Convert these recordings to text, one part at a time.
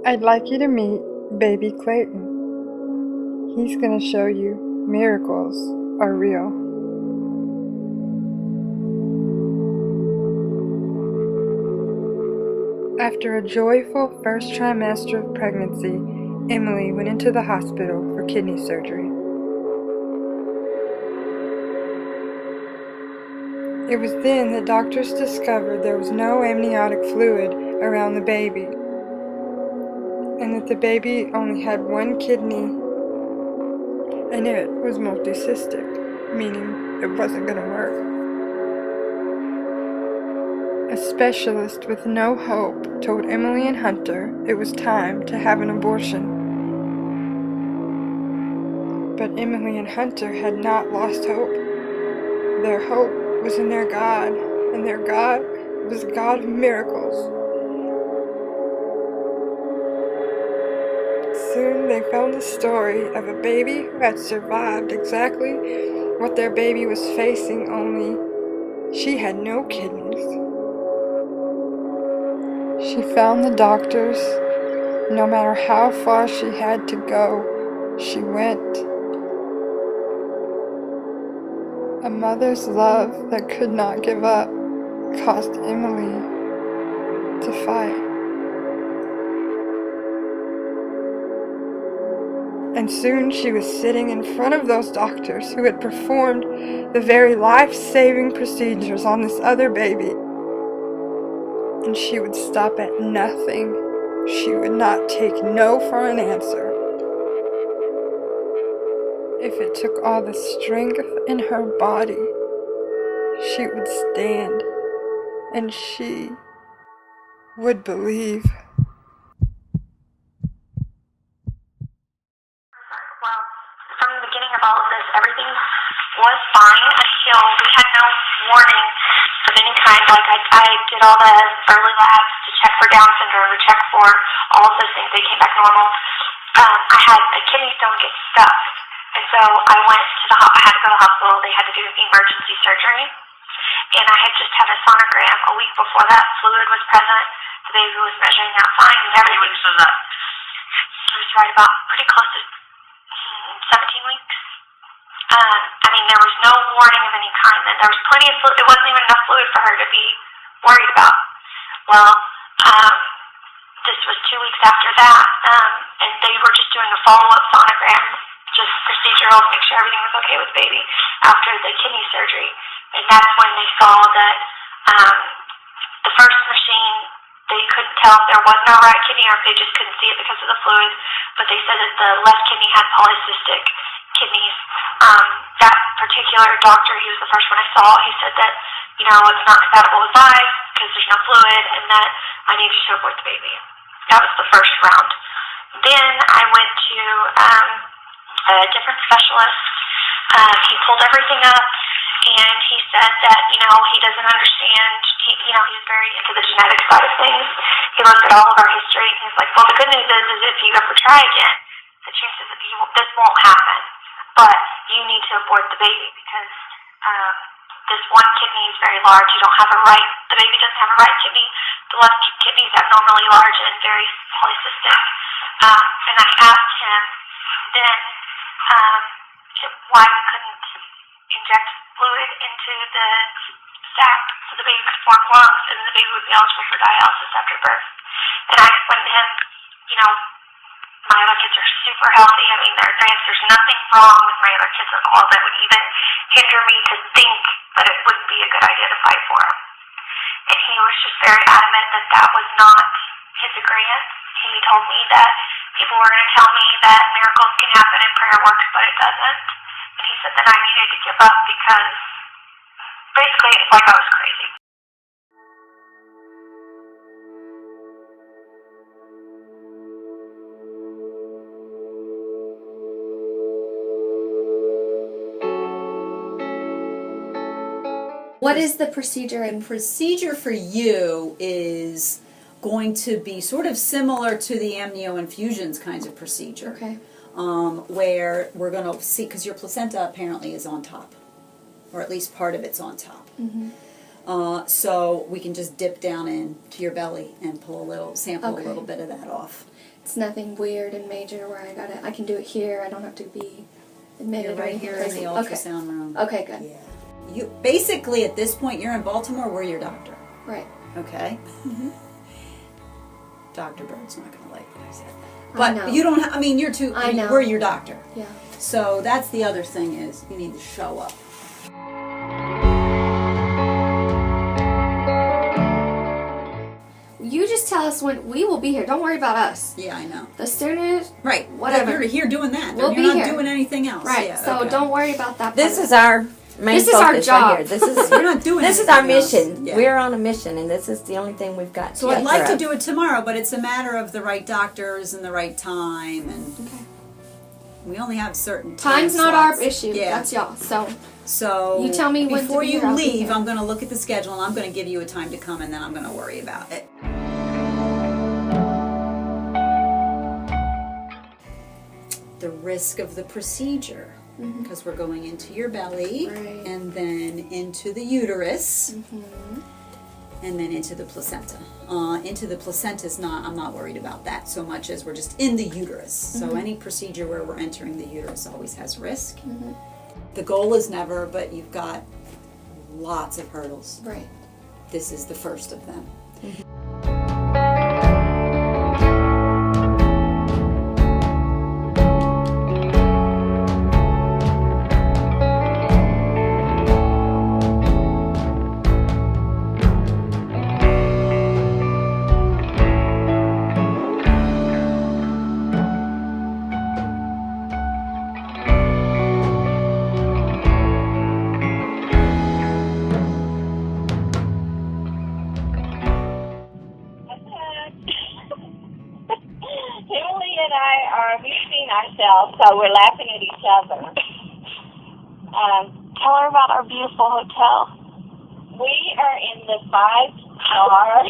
I'd like you to meet Baby Clayton. He's going to show you miracles are real. After a joyful first trimester of pregnancy, Emily went into the hospital for kidney surgery. It was then that doctors discovered there was no amniotic fluid around the baby, and that the baby only had one kidney, and it was multicystic, meaning it wasn't going to work. A specialist with no hope told Emily and Hunter it was time to have an abortion. But Emily and Hunter had not lost hope. Their hope was in their God, and their God was a God of miracles. Soon they found the story of a baby who had survived exactly what their baby was facing, only she had no kidneys. She found the doctors. No matter how far she had to go, she went. A mother's love that could not give up caused Emily to fight. And soon she was sitting in front of those doctors who had performed the very life-saving procedures on this other baby. And she would stop at nothing. She would not take no for an answer. If it took all the strength in her body, she would stand, and she would believe. Well, from the beginning of all of this, everything was fine until we had no warning of any kind. Like I did all the early labs to check for Down syndrome, to check for all of those things. They came back normal. I had a kidney stone get stuffed. And so I went to I had to go to the hospital. They had to do emergency surgery. And I had just had a sonogram a week before that. Fluid was present. The baby was measuring out fine and everything. How many weeks was that? It was right about pretty close to 17 weeks. There was no warning of any kind. There was plenty of fluid. It wasn't even enough fluid for her to be worried about. Well, this was 2 weeks after that, and they were just doing a follow-up sonogram, just procedural to make sure everything was okay with the baby after the kidney surgery. And that's when they saw that the first machine, they couldn't tell if there was no right kidney or if they just couldn't see it because of the fluid, but they said that the left kidney had polycystic kidneys. That particular doctor, he was the first one I saw, he said that, it's not compatible with life because there's no fluid and that I need to abort the baby. That was the first round. Then I went to a different specialist. He pulled everything up and he said that, he doesn't understand. He's very into the genetic side of things. He looked at all of our history and he's like, well, the good news is if you ever try again, the chances of this won't happen. But you need to abort the baby because this one kidney is very large. You don't have the baby doesn't have a right kidney. The left kidney is abnormally large and very polycystic. And I asked him then why we couldn't inject fluid into the sac so the baby could form lungs and the baby would be eligible for dialysis after birth. And I explained to him, my other kids are super healthy. They're advanced. There's nothing wrong with my other kids at all that would even hinder me to think that it wouldn't be a good idea to fight for them. And he was just very adamant that that was not his agreement. He told me that people were going to tell me that miracles can happen and prayer works, but it doesn't. And he said that I needed to give up because basically it's like I was crazy. What is the procedure? The procedure for you is going to be sort of similar to the amnioinfusions kinds of procedure. Okay. Where we're going to see, because your placenta apparently is on top, or at least part of it's on top. So we can just dip down into your belly and pull sample a little bit of that off. It's nothing weird and major where I can do it here. I don't have to be admitted You're or right anything here in crazy. the ultrasound room. Okay, good. Yeah. You basically at this point you're in Baltimore. We're your doctor. Right. Okay. Dr. Bird's not going to like what I said. I know. But you don't. I mean, you're too. I know. We're your doctor. Yeah. So that's the other thing is you need to show up. You just tell us when we will be here. Don't worry about us. Yeah, I know. The student, Right. whatever. You're here doing that. We'll you're be not here. doing anything else. Right. Yeah, So okay. don't worry about that. This part. is our main This is our focus job. right here. This is You're not doing this is our anything else. mission. Yeah. We're on a mission, and this is the only thing we've got. So to I'd like to serve. do it tomorrow, but it's a matter of the right doctors and the right time, and Okay. we only have certain Time's time not our slots. issue. Yeah. That's y'all. So You tell me when to before be you here, I'll be leave, here. I'm going to look at the schedule and I'm going to give you a time to come, and then I'm going to worry about it. The risk of the procedure, because we're going into your belly Right. and then into the uterus. And then into the placenta. Into the placenta is not, I'm not worried about that so much as we're just in the uterus. So any procedure where we're entering the uterus always has risk. The goal is never, but you've got lots of hurdles. Right. This is the first of them. Emily and I are amusing ourselves, so we're laughing at each other. Tell her about our beautiful hotel. We are in the 5-star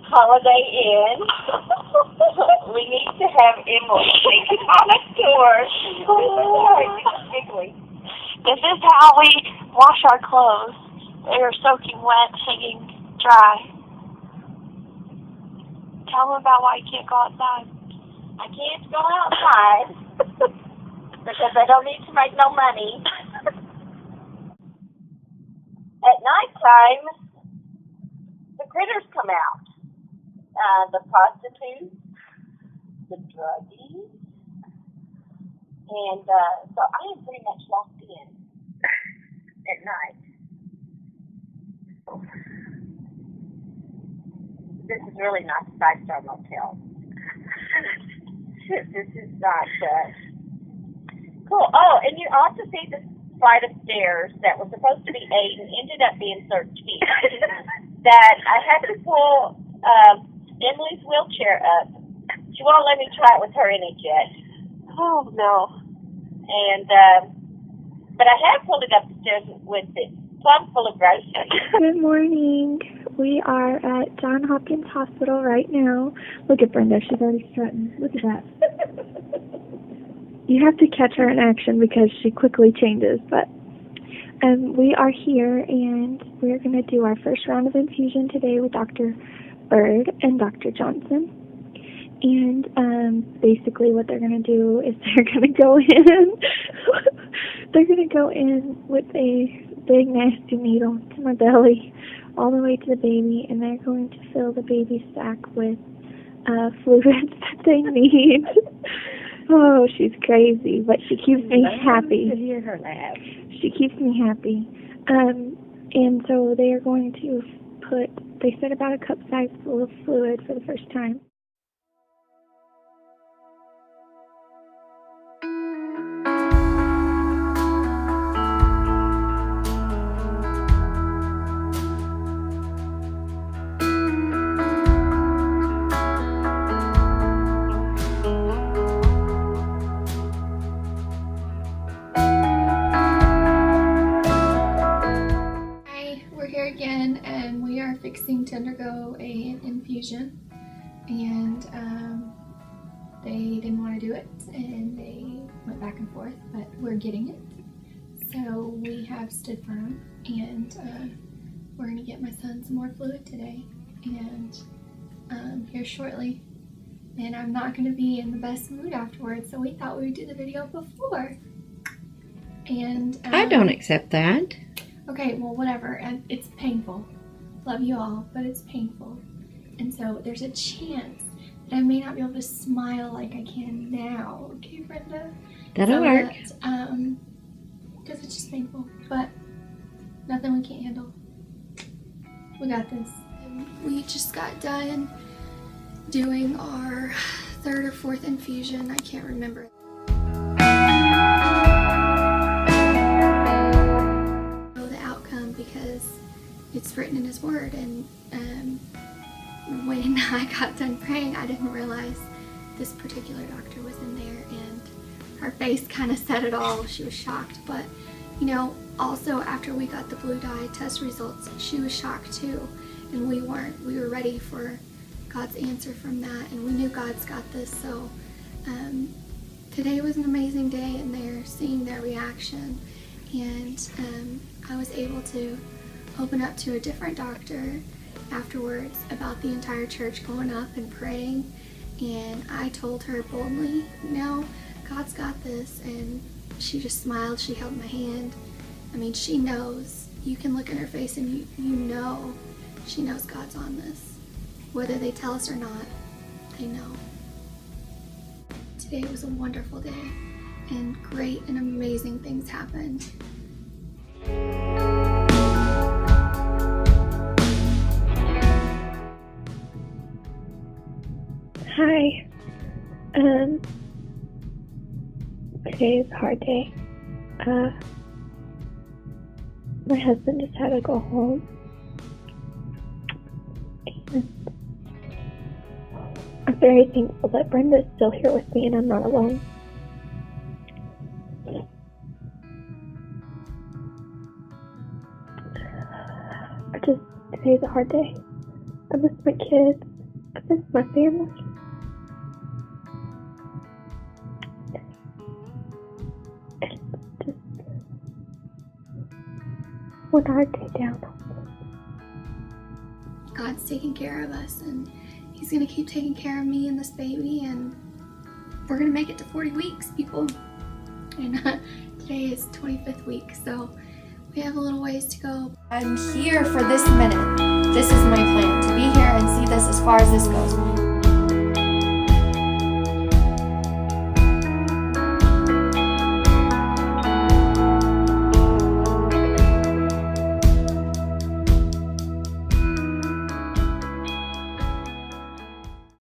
Holiday Inn. We need to have Emily take us on a tour. This is how we wash our clothes. They are soaking wet, hanging dry. Tell them about why you can't go outside. I can't go outside because I don't need to make no money. At nighttime, the critters come out. The prostitutes, the druggies, and so I am pretty much locked in at night. This is really not a 5-star motel. This is not cool. Oh, and you ought to see the flight of stairs that was supposed to be 8 and ended up being 13. That I had to pull Emily's wheelchair up. She won't let me try it with her in it yet. Oh no. And but I have pulled it up the stairs with it plumb full of groceries. Good morning. We are at Johns Hopkins Hospital right now. Look at Brenda. She's already strutting. Look at that. You have to catch her in action because she quickly changes. But we are here, and we're going to do our first round of infusion today with Dr. Bird and Dr. Johnson. And basically what they're going to do is they're going to go in. They're going to go in with a big, nasty needle to my belly all the way to the baby, and they're going to fill the baby sack with fluids that they need. Oh, she's crazy, but she keeps me happy. To hear her laugh. She keeps me happy. And so they are going to they said about a cup size full of fluid for the first time. We're here again, and we are fixing to undergo an infusion, and they didn't want to do it, and they went back and forth, but we're getting it. So we have stood firm, and we're going to get my son some more fluid today, and here shortly. And I'm not going to be in the best mood afterwards, so we thought we would do the video before. And I don't accept that. okay, well, whatever. And it's painful. Love you all, but it's painful. And so there's a chance that I may not be able to smile like I can now. Okay, Brenda? That'll work. Because it's just painful. But nothing we can't handle. We got this. We just got done doing our 3rd or 4th infusion. I can't remember. Know the outcome because it's written in His Word. And when I got done praying, I didn't realize this particular doctor was in there, and her face kind of said it all. She was shocked, but you know, also after we got the blue dye test results, she was shocked too, and we weren't. We were ready for God's answer from that, and we knew God's got this. So today was an amazing day, and they're seeing their reaction, and I was able to open up to a different doctor afterwards about the entire church going up and praying, and I told her boldly, no, God's got this, and she just smiled. She held my hand. I mean, she knows. You can look in her face and you know she knows God's on this. Whether they tell us or not, they know. Today was a wonderful day, and great and amazing things happened. Hi. Today is a hard day. My husband just had to go home. And I'm very thankful that Brenda's still here with me and I'm not alone. Today's a hard day. I miss my kids. I miss my family. It's just one hard day down. God's taking care of us, and He's going to keep taking care of me and this baby, and we're going to make it to 40 weeks, people. And today is 25th week, so we have a little ways to go. I'm here for this minute. This is my plan, to be here and see this as far as this goes.